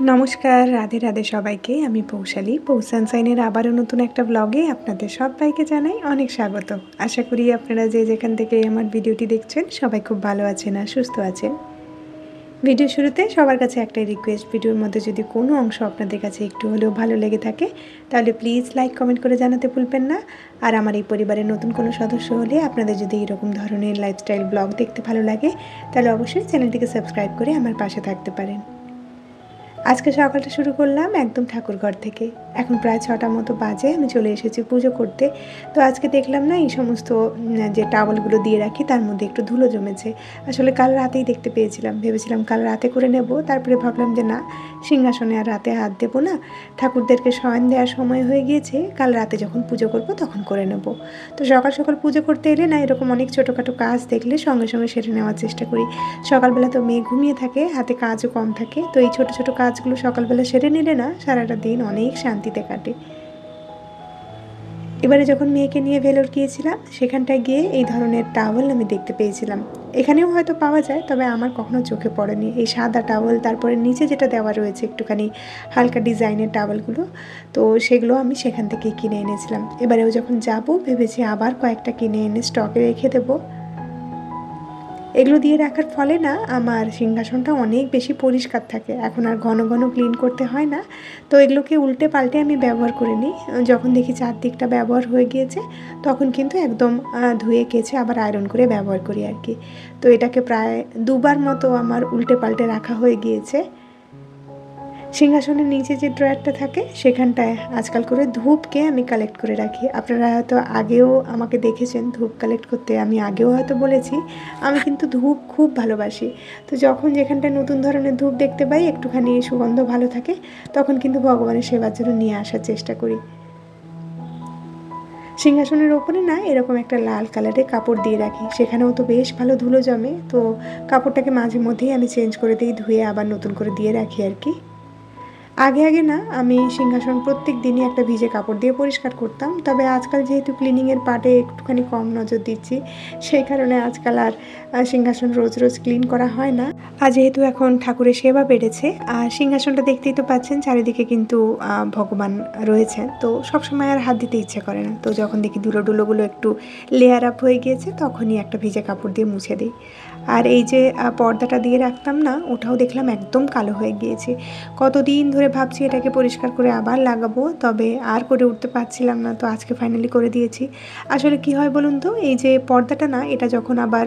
নমস্কার, রাধে রাধে সবাইকে। আমি পৌশালী। পৌষ সানশাইনের আবারও নতুন একটা ব্লগে আপনাদের সবাইকে জানাই অনেক স্বাগত। আশা করি আপনারা যে যেখান থেকে আমার ভিডিওটি দেখছেন সবাই খুব ভালো আছেন আর সুস্থ আছেন। ভিডিও শুরুতে সবার কাছে একটাই রিকোয়েস্ট, ভিডিওর মধ্যে যদি কোনো অংশ আপনাদের কাছে একটু হলেও ভালো লেগে থাকে তাহলে প্লিজ লাইক কমেন্ট করে জানাতে ভুলবেন না। আর আমার এই পরিবারের নতুন কোনো সদস্য হলে আপনাদের যদি এরকম ধরনের লাইফস্টাইল ব্লগ দেখতে ভালো লাগে তাহলে অবশ্যই চ্যানেলটিকে সাবস্ক্রাইব করে আমার পাশে থাকতে পারেন। আজকে সকালটা শুরু করলাম একদম ঠাকুরঘর থেকে। এখন প্রায় 6টা মতো বাজে, আমি চলে এসেছি পুজো করতে। তো আজকে দেখলাম না এই সমস্ত যে টাওয়ালগুলো দিয়ে রাখি তার মধ্যে একটু ধুলো জমেছে। আসলে কাল রাতেই দেখতে পেয়েছিলাম, ভেবেছিলাম কাল রাতে করে নেব, তারপরে ভাবলাম যে না, সিংহাসনে আর রাতে হাত দেবো না, ঠাকুরদেরকে শয়ন দেওয়ার সময় হয়ে গিয়েছে, কাল রাতে যখন পুজো করব তখন করে নেব। তো সকাল সকাল পুজো করতে এলে না এরকম অনেক ছোটোখাটো কাজ দেখলে সঙ্গে সঙ্গে সেরে নেওয়ার চেষ্টা করি। সকালবেলা তো মেয়ে ঘুমিয়ে থাকে, হাতে কাজও কম থাকে, তো এই ছোটো ছোটো কাজগুলো সকালবেলা সেরে নিলে না সারাটা দিন অনেক শান্তিতে কাটে। এবারে যখন মেয়েকে নিয়ে ভেলোর গিয়েছিলাম সেখানটায় গিয়ে এই ধরনের টাওয়েল আমি দেখতে পেয়েছিলাম। এখানেও হয়তো পাওয়া যায়, তবে আমার কখনো চোখে পড়েনি এই সাদা টাওয়েল। তারপরে নিচে যেটা দেওয়া রয়েছে একটুখানি হালকা ডিজাইনের টাওয়েলগুলো, তো সেগুলো আমি সেখান থেকে কিনে এনেছিলাম। এবারেও যখন যাব ভেবেছি আবার কয়েকটা কিনে এনে স্টকে রেখে দেবো। এগুলো দিয়ে রাখার ফলে না আমার সিংহাসনটা অনেক বেশি পরিষ্কার থাকে, এখন আর ঘন ঘন ক্লিন করতে হয় না। তো এগুলোকে উল্টে পাল্টে আমি ব্যবহার করে নিই। যখন দেখি চারদিকটা ব্যবহার হয়ে গিয়েছে তখন কিন্তু একদম ধুয়ে কেচে আবার আয়রন করে ব্যবহার করি আর কি। তো এটাকে প্রায় 2বার মতো আমার উল্টে পাল্টে রাখা হয়ে গিয়েছে। সিংহাসনের নিচে যে ড্রয়ারটা থাকে সেখানটায় আজকাল করে ধূপকে আমি কালেক্ট করে রাখি। আপনারা হয়তো আগেও আমাকে দেখেছেন ধূপ কালেক্ট করতে, আমি আগেও হয়তো বলেছি আমি কিন্তু ধূপ খুব ভালোবাসি। তো যখন যেখানটায় নতুন ধরনের ধূপ দেখতে পাই একটুখানি সুগন্ধ ভালো থাকে তখন কিন্তু ভগবানের সেবার জন্য নিয়ে আসার চেষ্টা করি। সিংহাসনের ওপরে না এরকম একটা লাল কালারের কাপড় দিয়ে রাখি, সেখানেও তো বেশ ভালো ধুলো জমে, তো কাপড়টাকে মাঝে মধ্যেই আমি চেঞ্জ করে দিই, ধুয়ে আবার নতুন করে দিয়ে রাখি আর কি। আগে না আমি সিংহাসন প্রত্যেক দিনই একটা ভিজে কাপড় দিয়ে পরিষ্কার করতাম, তবে আজকাল যেহেতু ক্লিনিংয়ের পার্টে একটুখানি কম নজর দিচ্ছি সেই কারণে আজকাল আর সিংহাসন রোজ রোজ ক্লিন করা হয় না। আর যেহেতু এখন ঠাকুরের সেবা বেড়েছে আর সিংহাসনটা দেখতেই তো পাচ্ছেন চারিদিকে কিন্তু ভগবান রয়েছেন, তো সবসময় আর হাত দিতে ইচ্ছে করে না। তো যখন দেখি ধুলোগুলো একটু লেয়ার আপ হয়ে গিয়েছে তখনই একটা ভিজে কাপড় দিয়ে মুছে দিই। আর এই যে পর্দাটা দিয়ে রাখতাম না, ওটাও দেখলাম একদম কালো হয়ে গিয়েছে। কতদিন ধরে ভাবছি এটাকে পরিষ্কার করে আবার লাগাবো, তবে আর করে উঠতে পারছিলাম না, তো আজকে ফাইনালি করে দিয়েছি। আসলে কি হয় বলুন তো, এই যে পর্দাটা না এটা যখন আবার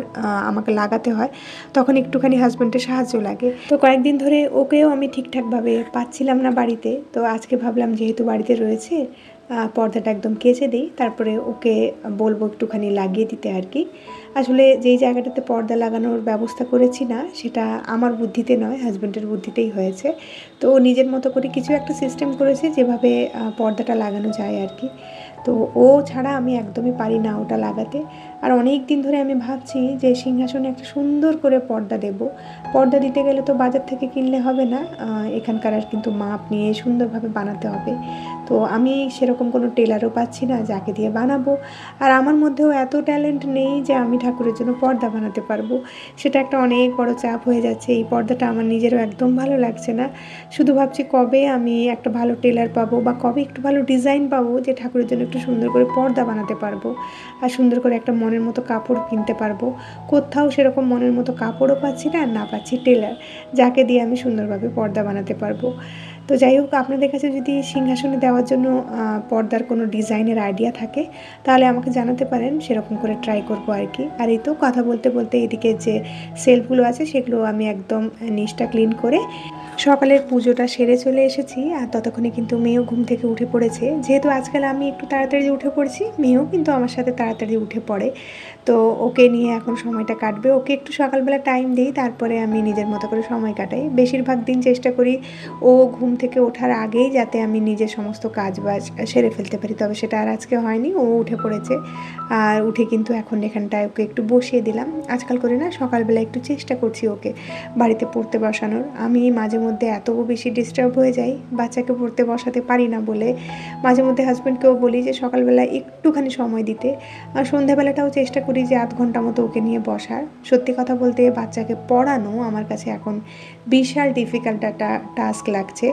আমাকে লাগাতে হয় তখন একটুখানি হাজব্যান্ডের সাহায্য লাগে। তো কয়েকদিন ধরে ওকেও আমি ঠিকঠাকভাবে পাচ্ছিলাম না বাড়িতে, তো আজকে ভাবলাম যেহেতু বাড়িতে রয়েছে পর্দাটা একদম কেচে দিই, তারপরে ওকে বলবো একটুখানি লাগিয়ে দিতে আর কি। আসলে যেই জায়গাটাতে পর্দা লাগানোর ব্যবস্থা করেছি না সেটা আমার বুদ্ধিতে নয়, হাজব্যান্ডের বুদ্ধিতেই হয়েছে। তো ও নিজের মতো করে কিছু একটা সিস্টেম করেছে যেভাবে পর্দাটা লাগানো যায় আর কি। তো ও ছাড়া আমি একদমই পারি না ওটা লাগাতে। আর অনেক দিন ধরে আমি ভাবছি যে সিংহাসনে একটা সুন্দর করে পর্দা দেব। পর্দা দিতে গেলে তো বাজার থেকে কিনলে হবে না, এখানকার আর কিন্তু মাপ নিয়ে সুন্দরভাবে বানাতে হবে। তো আমি সেরকম কোনো টেলারও পাচ্ছি না যাকে দিয়ে বানাবো, আর আমার মধ্যেও এত ট্যালেন্ট নেই যে আমি ঠাকুরের জন্য পর্দা বানাতে পারবো। সেটা একটা অনেক বড় চাপ হয়ে যাচ্ছে। এই পর্দাটা আমার নিজেরও একদম ভালো লাগছে না। শুধু ভাবছি কবে আমি একটা ভালো টেলার পাবো বা কবে একটু ভালো ডিজাইন পাবো যে ঠাকুরের জন্য একটু সুন্দর করে পর্দা বানাতে পারবো আর সুন্দর করে একটা মনের মতো কাপড় কিনতে পারবো। কোথাও সেরকম মনের মতো কাপড়ও পাচ্ছি না, না পাচ্ছি টেলার যাকে দিয়ে আমি সুন্দরভাবে পর্দা বানাতে পারবো। তো যাই হোক, আপনাদের কাছে যদি সিংহাসনে দেওয়ার জন্য পর্দার কোনো ডিজাইনের আইডিয়া থাকে তাহলে আমাকে জানাতে পারেন, সেরকম করে ট্রাই করবো আর কি। আর এই তো কথা বলতে বলতে এদিকে যে সেলফগুলো আছে সেগুলো আমি একদম নিচটা ক্লিন করে সকালের পুজোটা সেরে চলে এসেছি। আর ততক্ষণে কিন্তু মেয়েও ঘুম থেকে উঠে পড়েছে। যেহেতু আজকাল আমি একটু তাড়াতাড়ি উঠে পড়েছি, মেয়েও কিন্তু আমার সাথে তাড়াতাড়ি উঠে পড়ে। তো ওকে নিয়ে এখন সময়টা কাটবে, ওকে একটু সকালবেলা টাইম দিই, তারপরে আমি নিজের মতো করে সময় কাটাই। বেশিরভাগ দিন চেষ্টা করি ও ঘুম থেকে ওঠার আগেই যাতে আমি নিজের সমস্ত কাজবাজ সেরে ফেলতে পারি, তবে সেটা আর আজকে হয়নি। ও উঠে পড়েছে, আর উঠে কিন্তু এখন এখানটায় ওকে একটু বসিয়ে দিলাম। আজকাল করে না সকালবেলা একটু চেষ্টা করছি ওকে বাড়িতে পড়তে বসানোর। আমি মাঝে মধ্যে এত বেশি ডিস্টার্ব হয়ে যাই, বাচ্চাকে পড়তে বসাতে পারি না বলে মাঝে মধ্যে হাজব্যান্ডকেও বলি যে সকালবেলা একটুখানি সময় দিতে, আর সন্ধ্যাবেলাটাও চেষ্টা করি যে আধ ঘন্টা মতো ওকে নিয়ে বসার। সত্যি কথা বলতে বাচ্চাকে পড়ানো আমার কাছে এখন বিশাল ডিফিকাল্ট একটা টাস্ক লাগছে।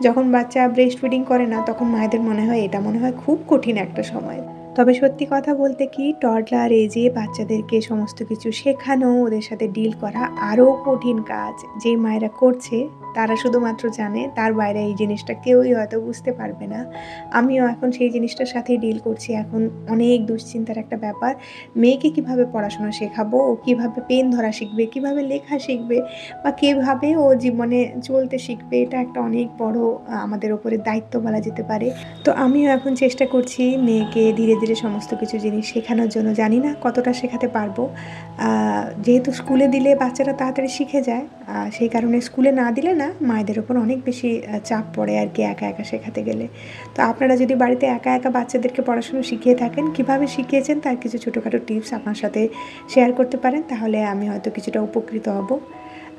যখন বাচ্চা ব্রেস্ট ফিডিং করে না, তখন মায়েদের মনে হয় এটা মনে হয় খুব কঠিন একটা সময়। তবে সত্যি কথা বলতে কি, টডলার এজে বাচ্চাদেরকে সমস্ত কিছু শেখানো, ওদের সাথে ডিল করা আরও কঠিন কাজ। যে মায়েরা করছে তারা শুধুমাত্র জানে, তার বাইরে এই জিনিসটা কেউই হয়তো বুঝতে পারবে না। আমিও এখন সেই জিনিসটার সাথেই ডিল করছি। এখন অনেক দুশ্চিন্তার একটা ব্যাপার। মেয়েকে কিভাবে পড়াশোনা শেখাবো, ও কীভাবে পেন ধরা শিখবে, কিভাবে লেখা শিখবে, বা কীভাবে ও জীবনে চলতে শিখবে, এটা একটা অনেক বড় আমাদের ওপরে দায়িত্ব বলা যেতে পারে। তো আমিও এখন চেষ্টা করছি মেয়েকে ধীরে ধীরে সমস্ত কিছু জিনিস শেখানোর জন্য। জানি না কতটা শেখাতে পারবো। যেহেতু স্কুলে দিলে বাচ্চারা তাড়াতাড়ি শিখে যায়, সেই কারণে স্কুলে না দিলে না মায়েদের ওপর অনেক বেশি চাপ পড়ে আর কি একা একা শেখাতে গেলে। তো আপনারা যদি বাড়িতে একা একা বাচ্চাদেরকে পড়াশুনো শিখিয়ে থাকেন, কিভাবে শিখিয়েছেন তার কিছু ছোটোখাটো টিপস আপনার সাথে শেয়ার করতে পারেন, তাহলে আমি হয়তো কিছুটা উপকৃত হব।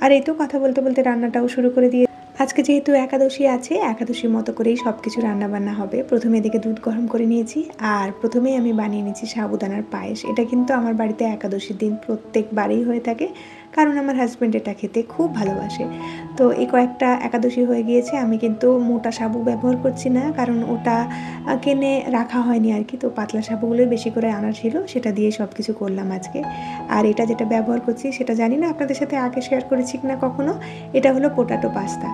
আর এই তো কথা বলতে বলতে রান্নাটাও শুরু করে দিয়ে, আজকে যেহেতু একাদশী আছে, একাদশীর মতো করেই সব কিছু রান্নাবান্না হবে। প্রথমে এদিকে দুধ গরম করে নিয়েছি, আর প্রথমেই আমি বানিয়ে নিয়েছি সাবুদানার পায়েস। এটা কিন্তু আমার বাড়িতে একাদশীর দিন প্রত্যেকবারই হয়ে থাকে, কারণ আমার হাজব্যান্ড এটা খেতে খুব ভালোবাসে। তো এই কয়েকটা একাদশী হয়ে গিয়েছে, আমি কিন্তু মোটা সাবু ব্যবহার করছি না, কারণ ওটা কিনে রাখা হয়নি আর কি। তো পাতলা সাবুগুলোই বেশি করে আনা ছিল, সেটা দিয়ে সব কিছু করলাম আজকে। আর এটা যেটা ব্যবহার করছি সেটা জানি না আপনাদের সাথে আগে শেয়ার করেছি কিনা কখনো, এটা হলো পোটাটো পাস্তা।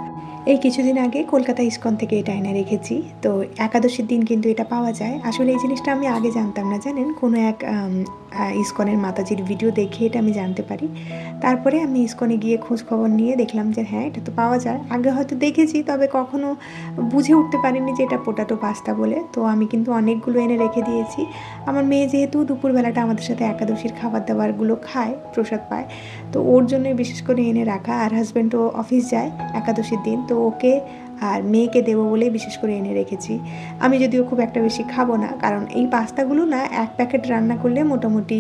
এই কিছুদিন আগে কলকাতা ইস্কন থেকে এটা এনে রেখেছি। তো একাদশীর দিন কিন্তু এটা পাওয়া যায়। আসলে এই জিনিসটা আমি আগে জানতাম না, জানেন, কোনো এক ইস্কনের মাতাজির ভিডিও দেখে এটা আমি জানতে পারি। তারপরে আমি ইস্কনে গিয়ে খোঁজ খবর নিয়ে দেখলাম যে হ্যাঁ, এটা তো পাওয়া যায়। আগে হয়তো দেখেছি, তবে কখনো বুঝে উঠতে পারিনি যে এটা পোটাটো পাস্তা বলে। তো আমি কিন্তু অনেকগুলো এনে রেখে দিয়েছি। আমার মেয়ে যেহেতু দুপুরবেলাটা আমাদের সাথে একাদশীর খাবার দাবারগুলো খায়, প্রসাদ পায়, তো ওর জন্যই বিশেষ করে এনে রাখা। আর হাজব্যান্ডও অফিস যায় একাদশীর দিন, তো ওকে আর মেয়েকে দেবো বলেই বিশেষ করে এনে রেখেছি। আমি যদিও খুব একটা বেশি খাবো না, কারণ এই পাস্তাগুলো না এক প্যাকেট রান্না করলে মোটামুটি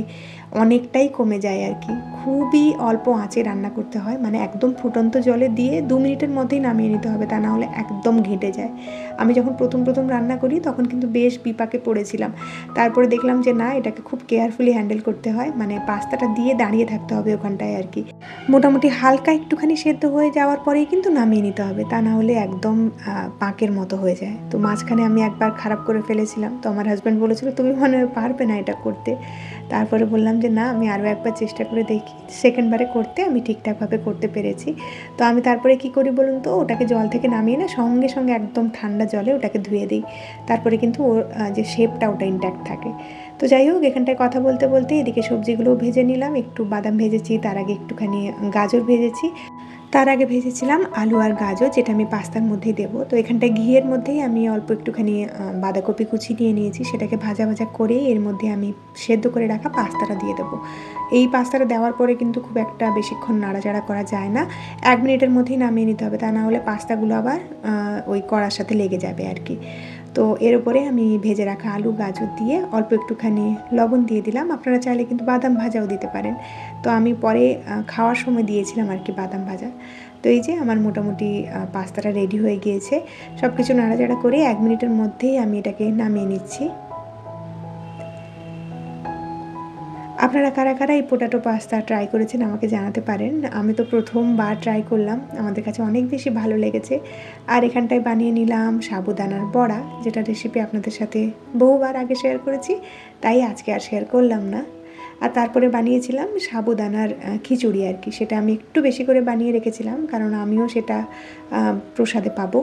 অনেকটাই কমে যায় আর কি। খুবই অল্প আঁচে রান্না করতে হয়, মানে একদম ফুটন্ত জলে দিয়ে 2 মিনিটের মধ্যেই নামিয়ে নিতে হবে, তা না হলে একদম ঘেঁটে যায়। আমি যখন প্রথম রান্না করি তখন কিন্তু বেশ বিপাকে পড়েছিলাম। তারপরে দেখলাম যে না, এটাকে খুব কেয়ারফুলি হ্যান্ডেল করতে হয়, মানে পাস্তাটা দিয়ে দাঁড়িয়ে থাকতে হবে ওখানটায় আর কি। মোটামুটি হালকা একটুখানি সেদ্ধ হয়ে যাওয়ার পরেই কিন্তু নামিয়ে নিতে হবে, তা না হলে একদম পাঁকের মতো হয়ে যায়। তো মাঝখানে আমি একবার খারাপ করে ফেলেছিলাম, তো আমার হাজব্যান্ড বলেছিল তুমি মনে হয় পারবে না এটা করতে। তারপরে বললাম যে না, আমি আরও একবার চেষ্টা করে দেখি। সেকেন্ডবারে করতে আমি ঠিকঠাকভাবে করতে পেরেছি। তো আমি তারপরে কি করি বলুন তো, ওটাকে জল থেকে নামিয়ে না সঙ্গে সঙ্গে একদম ঠান্ডা জলে ওটাকে ধুয়ে দিই। তারপরে কিন্তু ওর যে শেপটা ওটা ইনট্যাক্ট থাকে। তো যাই হোক, এখানটায় কথা বলতে বলতে এদিকে সবজিগুলোও ভেজে নিলাম। একটু বাদাম ভেজেছি, তার আগে একটুখানি গাজর ভেজেছি, তার আগে ভেজেছিলাম আলু আর গাজর, যেটা আমি পাস্তার মধ্যেই দেবো। তো এখানটায় ঘিয়ের মধ্যেই আমি অল্প একটুখানি বাঁধাকপি কুচি নিয়ে নিয়েছি, সেটাকে ভাজা ভাজা করে এর মধ্যে আমি সেদ্ধ করে রাখা পাস্তাটা দিয়ে দেবো। এই পাস্তাটা দেওয়ার পরে কিন্তু খুব একটা বেশিক্ষণ নাড়াচাড়া করা যায় না, 1 মিনিটের মধ্যেই নামিয়ে নিতে হবে, তা না হলে পাস্তাগুলো আবার ওই কড়ার সাথে লেগে যাবে আর কি। তো এর উপরে আমি ভেজে রাখা আলু গাজর দিয়ে অল্প একটুখানি লবণ দিয়ে দিলাম। আপনারা চাইলে কিন্তু বাদাম ভাজাও দিতে পারেন। তো আমি পরে খাওয়ার সময় দিয়েছিলাম আর কি বাদাম ভাজা। তো এই যে আমার মোটামুটি পাস্তাটা রেডি হয়ে গিয়েছে। সব কিছু নাড়াচাড়া করে 1 মিনিটের মধ্যেই আমি এটাকে নামিয়ে নিচ্ছি। আপনারা কারা কারা এই পোটাটো পাস্তা ট্রাই করেছেন আমাকে জানাতে পারেন। আমি তো প্রথমবার ট্রাই করলাম, আমাদের কাছে অনেক বেশি ভালো লেগেছে। আর এখানটায় বানিয়ে নিলাম সাবুদানার বড়া, যেটা রেসিপি আপনাদের সাথে বহুবার আগে শেয়ার করেছি, তাই আজকে আর শেয়ার করলাম না। আর তারপরে বানিয়েছিলাম সাবুদানার খিচুড়ি আর কি, সেটা আমি একটু বেশি করে বানিয়ে রেখেছিলাম, কারণ আমিও সেটা প্রসাদে পাবো।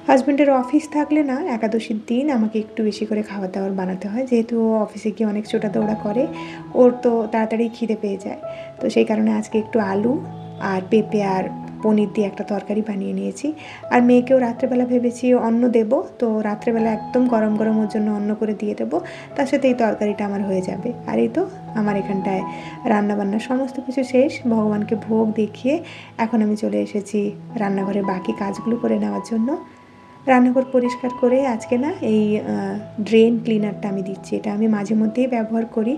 হাজব্যান্ডের অফিস থাকলে না একাদশীর দিন আমাকে একটু বেশি করে খাবার দাবার বানাতে হয়, যেহেতু ও অফিসে গিয়ে অনেক ছোটা দৌড়া করে, ওর তো তাড়াতাড়ি খিদে পেয়ে যায়। তো সেই কারণে আজকে একটু আলু আর পেঁপে আর পনির দিয়ে একটা তরকারি বানিয়ে নিয়েছি। আর মেয়েকেও রাত্রেবেলা ভেবেছি অন্ন দেব, তো রাত্রেবেলা একদম গরম গরম ওর জন্য অন্ন করে দিয়ে দেবো, তার সাথে এই তরকারিটা আমার হয়ে যাবে। আর এই তো আমার এখানটায় রান্নাবান্না সমস্ত কিছু শেষ, ভগবানকে ভোগ দেখিয়ে এখন আমি চলে এসেছি রান্নাঘরে বাকি কাজগুলো করে নেওয়ার জন্য। রান্নাঘর পরিষ্কার করে আজকে না এই ড্রেন ক্লিনারটা আমি দিচ্ছি। এটা আমি মাঝে মধ্যেই ব্যবহার করি।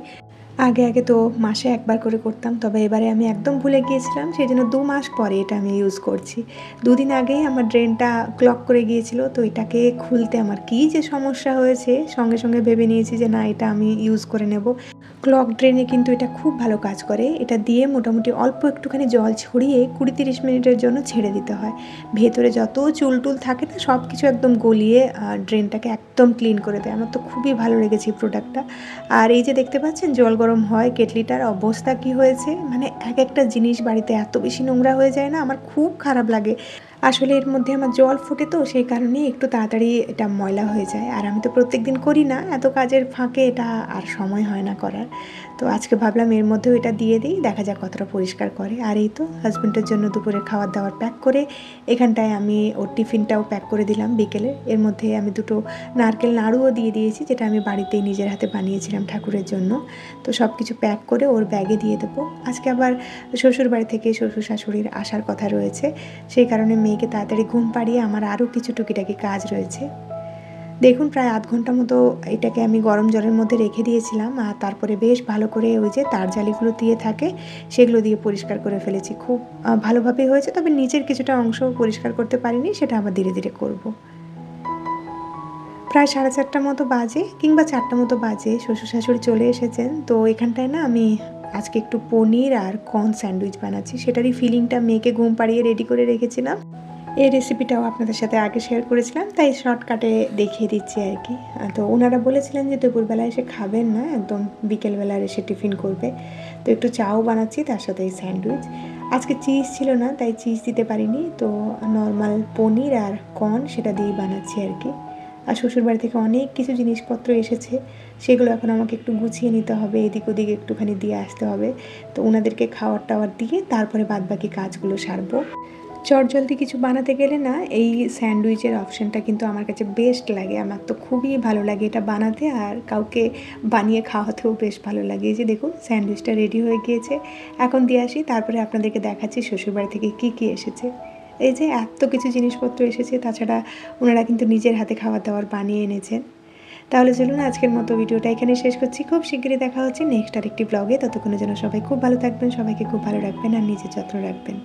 আগে তো মাসে একবার করে করতাম, তবে এবারে আমি একদম ভুলে গিয়েছিলাম, সেই জন্য 2 মাস পরে এটা আমি ইউজ করছি। 2 দিন আগেই আমার ড্রেনটা ক্লগ করে গিয়েছিল, তো এটাকে খুলতে আমার কী যে সমস্যা হয়েছে, সঙ্গে সঙ্গে ভেবে নিয়েছি যে না, এটা আমি ইউজ করে নেব। ক্লগ ড্রেনে কিন্তু এটা খুব ভালো কাজ করে। এটা দিয়ে মোটামুটি অল্প একটুখানি জল ছড়িয়ে 20-30 মিনিটের জন্য ছেড়ে দিতে হয়। ভেতরে যত চুল টুল থাকে না, সব কিছু একদম গলিয়ে ড্রেনটাকে একদম ক্লিন করে দেয়। আমার তো খুবই ভালো লেগেছে এই প্রোডাক্টটা। আর এই যে দেখতে পাচ্ছেন জল গরম হয়, কেটলিটার অবস্থা কি হয়েছে, মানে এক একটা জিনিস বাড়িতে এত বেশি নোংরা হয়ে যায় না, আমার খুব খারাপ লাগে। আসলে এর মধ্যে আমার জল ফোটে, তো সেই কারণেই একটু তাড়াতাড়ি এটা ময়লা হয়ে যায়। আর আমি তো প্রত্যেকদিন করি না, এত কাজের ফাঁকে এটা আর সময় হয় না করার। তো আজকে ভাবলাম এর মধ্যেও এটা দিয়ে দিই, দেখা যাক কতটা পরিষ্কার করে। আর এই তো হাজব্যান্ডের জন্য দুপুরের খাবার দাবার প্যাক করে এখানটায় আমি ওর টিফিনটাও প্যাক করে দিলাম বিকেলে। এর মধ্যে আমি 2টো নারকেল নাড়ুও দিয়ে দিয়েছি, যেটা আমি বাড়িতেই নিজের হাতে বানিয়েছিলাম ঠাকুরের জন্য। তো সব কিছু প্যাক করে ওর ব্যাগে দিয়ে দেবো। আজকে আবার শ্বশুর বাড়ি থেকে শ্বশুর শাশুড়ির আসার কথা রয়েছে, সেই কারণে মেয়েকে তাড়াতাড়ি ঘুম পাড়িয়ে আমার আরও কিছু টুকিটাকি কাজ রয়েছে। দেখুন প্রায় আধ ঘন্টা মতো এটাকে আমি গরম জলের মধ্যে রেখে দিয়েছিলাম, আর তারপরে বেশ ভালো করে ওই যে তার জালিগুলো দিয়ে থাকে সেগুলো দিয়ে পরিষ্কার করে ফেলেছি। খুব ভালোভাবেই হয়েছে, তবে নিচের কিছুটা অংশ পরিষ্কার করতে পারিনি, সেটা আবার ধীরে ধীরে করব। প্রায় 4:30 মতো বাজে কিংবা 4টা মতো বাজে, শ্বশুর শাশুড়ি চলে এসেছেন। তো এখানটায় না আমি আজকে একটু পনির আর কর্ন স্যান্ডউইচ বানাচ্ছি, সেটারই ফিলিংটা মেয়েকে ঘুম পাড়িয়ে রেডি করে রেখেছিলাম। এই রেসিপিটাও আপনাদের সাথে আগে শেয়ার করেছিলাম, তাই শর্টকাটে দেখিয়ে দিচ্ছি আর কি। তো ওনারা বলেছিলেন যে দুপুরবেলা এসে খাবেন না, একদম বিকেলবেলা এসে টিফিন করবে। তো একটু চাও বানাচ্ছি, তার সাথে এই স্যান্ডউইচ। আজকে চিজ ছিল না, তাই চিজ দিতে পারিনি, তো নর্মাল পনির আর কর্ন সেটা দিয়েই বানাচ্ছি আর কি। আর শ্বশুরবাড়ি থেকে অনেক কিছু জিনিসপত্র এসেছে, সেগুলো এখন আমাকে একটু গুছিয়ে নিতে হবে, এদিক ওদিক একটুখানি দিয়ে আসতে হবে। তো ওনাদেরকে খাওয়ার টাওয়ার দিয়ে তারপরে বাদবাকি কাজগুলো সারবো। চটজলদি কিছু বানাতে গেলে না এই স্যান্ডউইচের অপশানটা কিন্তু আমার কাছে বেস্ট লাগে। আমার তো খুবই ভালো লাগে এটা বানাতে, আর কাউকে বানিয়ে খাওয়াতেও বেশ ভালো লাগে। এই যে দেখুন স্যান্ডউইচটা রেডি হয়ে গিয়েছে, এখন দিয়ে আসি, তারপরে আপনাদেরকে দেখাচ্ছি শ্বশুরবাড়ি থেকে কী কী এসেছে। এই যে এত কিছু জিনিসপত্র এসেছে, তাছাড়া ওনারা কিন্তু নিজের হাতে খাবার দাবার বানিয়ে এনেছেন। তাহলে চলুন আজকের মতো ভিডিওটা এখানে শেষ করছি। খুব শিগগিরই দেখা হচ্ছে নেক্সট আরেকটি ব্লগে। ততক্ষণের জন্য সবাই খুব ভালো থাকবেন, সবাইকে খুব ভালো রাখবেন আর নিজের যত্ন রাখবেন।